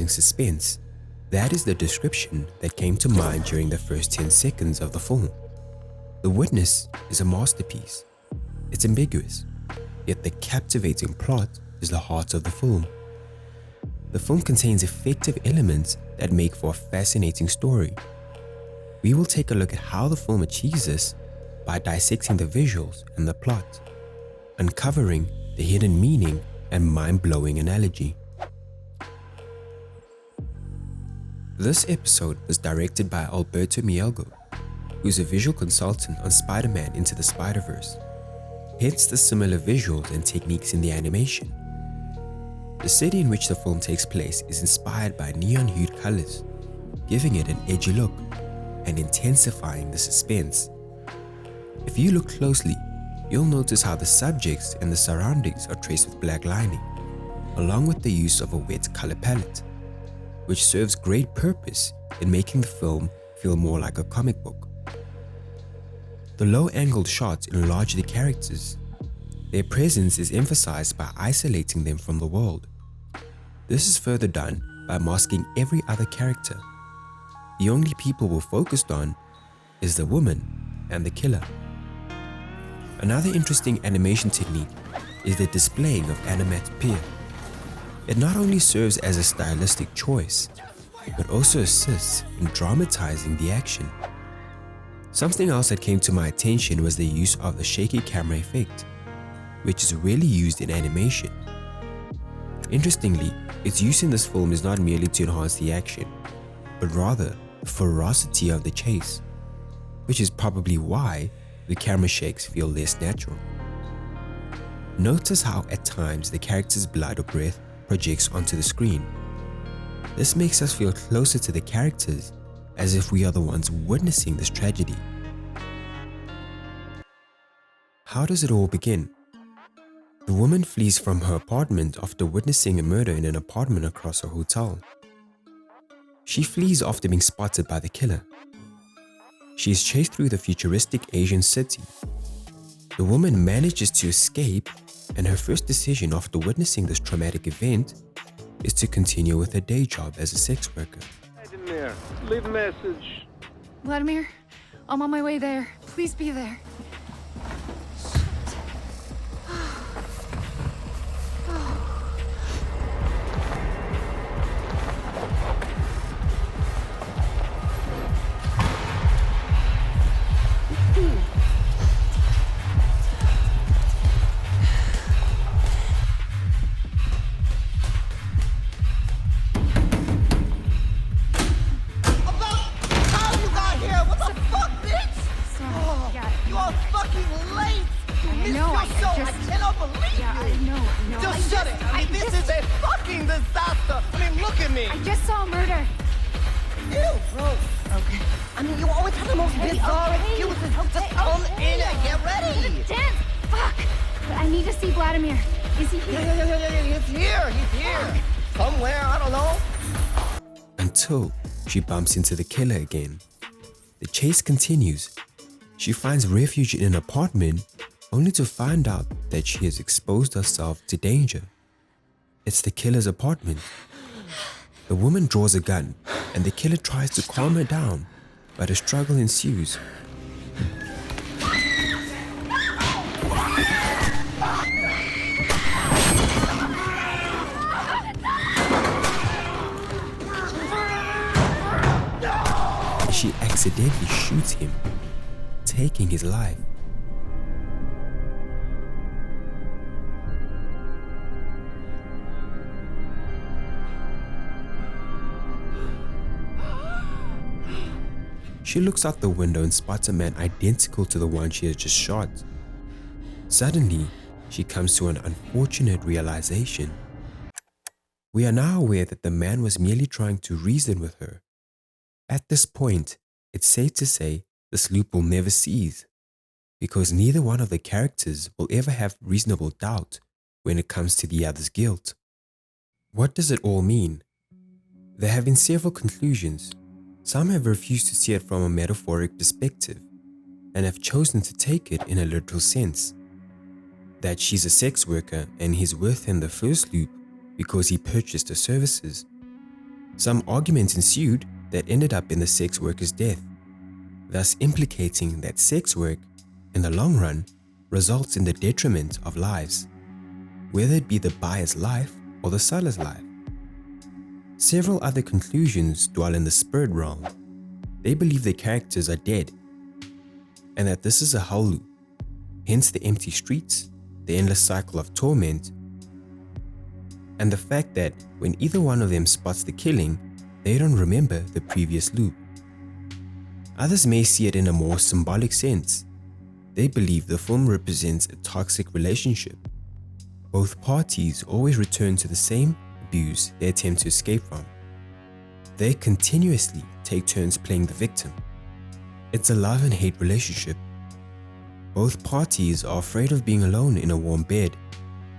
building suspense. That is the description that came to mind during the first 10 seconds of the film. The Witness is a masterpiece. It's ambiguous, yet the captivating plot is the heart of the film. The film contains effective elements that make for a fascinating story. We will take a look at how the film achieves this by dissecting the visuals and the plot, uncovering the hidden meaning and mind-blowing analogy. This episode was directed by Alberto Mielgo, who is a visual consultant on Spider-Man Into the Spider-Verse, hence the similar visuals and techniques in the animation. The city in which the film takes place is inspired by neon-hued colors, giving it an edgy look and intensifying the suspense. If you look closely, you'll notice how the subjects and the surroundings are traced with black lining, along with the use of a wet color palette, which serves great purpose in making the film feel more like a comic book. The low-angled shots enlarge the characters. Their presence is emphasized by isolating them from the world. This is further done by masking every other character. The only people we're focused on is the woman and the killer. Another interesting animation technique is the displaying of animatopia. It not only serves as a stylistic choice, but also assists in dramatizing the action. Something else that came to my attention was the use of the shaky camera effect, which is rarely used in animation. Interestingly, its use in this film is not merely to enhance the action, but rather the ferocity of the chase, which is probably why the camera shakes feel less natural. Notice how at times the character's blood or breath projects onto the screen. This makes us feel closer to the characters, as if we are the ones witnessing this tragedy. How does it all begin? The woman flees from her apartment after witnessing a murder in an apartment across a hotel. She flees after being spotted by the killer. She is chased through the futuristic Asian city. The woman manages to escape, and her first decision after witnessing this traumatic event is to continue with her day job as a sex worker. Vladimir, leave a message. Vladimir, I'm on my way there. Please be there. I just saw a murder. Ew, gross. Okay. I mean, you always have the most bizarre excuses. Just come in and get ready. Dance. Fuck. But I need to see Vladimir. Is he here? Yeah. He's here. Somewhere, I don't know. Until she bumps into the killer again. The chase continues. She finds refuge in an apartment, only to find out that she has exposed herself to danger. It's the killer's apartment. The woman draws a gun, and the killer tries to calm her down, but a struggle ensues. She accidentally shoots him, taking his life. She looks out the window and spots a man identical to the one she has just shot. Suddenly, she comes to an unfortunate realization. We are now aware that the man was merely trying to reason with her. At this point, it's safe to say this loop will never cease, because neither one of the characters will ever have reasonable doubt when it comes to the other's guilt. What does it all mean? There have been several conclusions. Some have refused to see it from a metaphoric perspective and have chosen to take it in a literal sense. That she's a sex worker and he's with in the first loop because he purchased her services. Some arguments ensued that ended up in the sex worker's death, thus implicating that sex work, in the long run, results in the detriment of lives, whether it be the buyer's life or the seller's life. Several other conclusions dwell in the spirit realm. They believe the characters are dead, and that this is a hell loop, hence the empty streets, the endless cycle of torment, and the fact that when either one of them spots the killing, they don't remember the previous loop. Others may see it in a more symbolic sense. They believe the film represents a toxic relationship. Both parties always return to the same abuse they attempt to escape from. They continuously take turns playing the victim. It's a love and hate relationship. Both parties are afraid of being alone in a warm bed,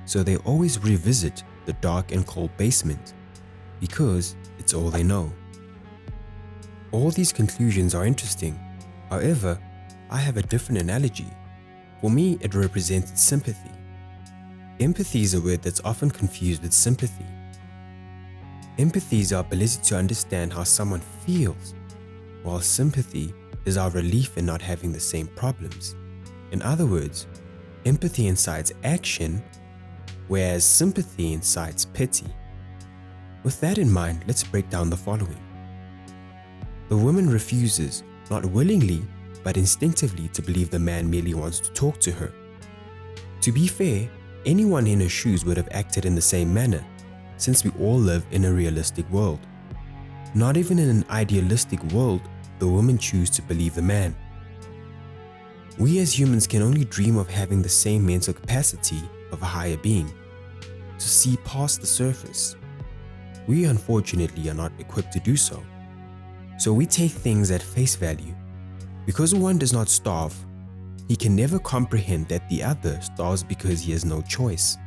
so they always revisit the dark and cold basement because it's all they know. All these conclusions are interesting. However, I have a different analogy. For me, it represents sympathy. Empathy is a word that's often confused with sympathy. Empathy is our ability to understand how someone feels, while sympathy is our relief in not having the same problems. In other words, empathy incites action, whereas sympathy incites pity. With that in mind, let's break down the following. The woman refuses, not willingly, but instinctively, to believe the man merely wants to talk to her. To be fair, anyone in her shoes would have acted in the same manner, since we all live in a realistic world. Not even in an idealistic world, the woman chooses to believe the man. We as humans can only dream of having the same mental capacity of a higher being, to see past the surface. We unfortunately are not equipped to do so. So we take things at face value. Because one does not starve, he can never comprehend that the other starves because he has no choice.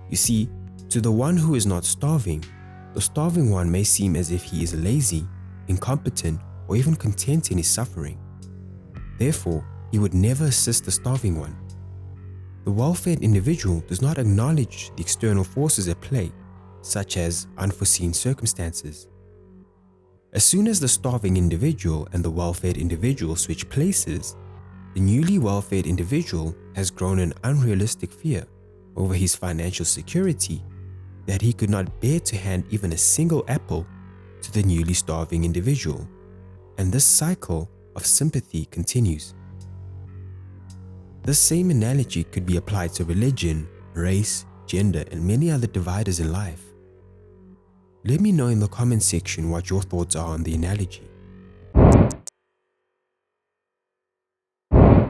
You see, to the one who is not starving, the starving one may seem as if he is lazy, incompetent, or even content in his suffering. Therefore, he would never assist the starving one. The well-fed individual does not acknowledge the external forces at play, such as unforeseen circumstances. As soon as the starving individual and the well-fed individual switch places, the newly well-fed individual has grown an unrealistic fear over his financial security that he could not bear to hand even a single apple to the newly starving individual, and this cycle of sympathy continues. This same analogy could be applied to religion, race, gender, and many other dividers in life. Let me know in the comment section what your thoughts are on the analogy.